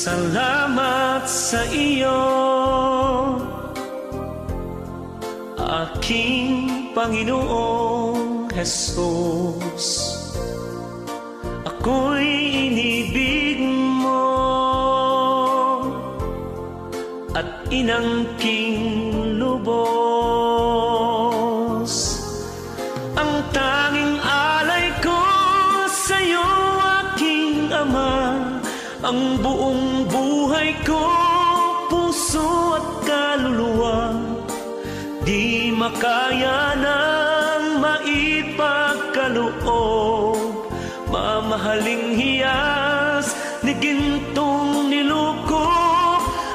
Salamat sa iyo, aking Panginoong Jesus. Ako'y inibig mo at inangking lubos. Ang tanging alay ko sa'yo, aking Ama, ang buong buhay ko, puso at kaluluwa, di makaya nang maipagkaloob. Mamahaling hiyas ni gintong niluko,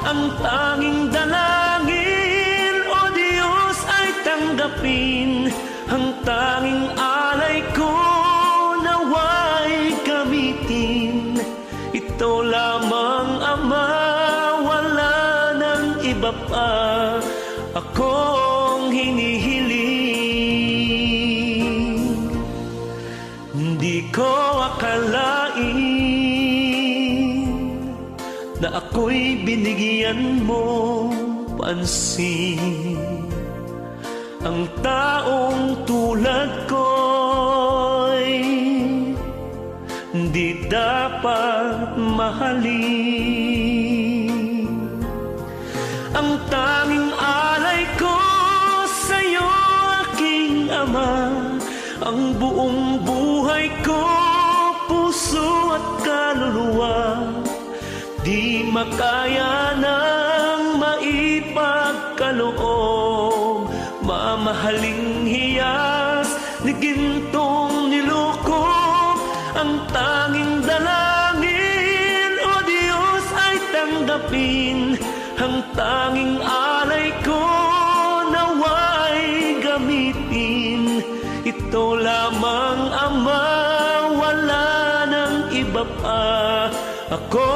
ang tanging dalangin, o Diyos, ay tanggapin. Ang tanging alay ko, naway gamitin. Ito lamang, Ama, wala nang iba pa akong hinihiling. Hindi ko akalain na ako'y binigyan mo pansin. Ang taong tulad ko'y di dapat mahalin. Ang tanging alay ko sa'yo, aking Ama, ang buong buhay ko, puso at kaluluwa, di makaya nang maipagkaloob. Mamahaling hiyas ni gintong niluko, ang tanging dalangin, o Diyos, ay tanggapin. Ang tanging alay ko, naway gamitin. Ito lamang, Ama, wala nang iba pa ako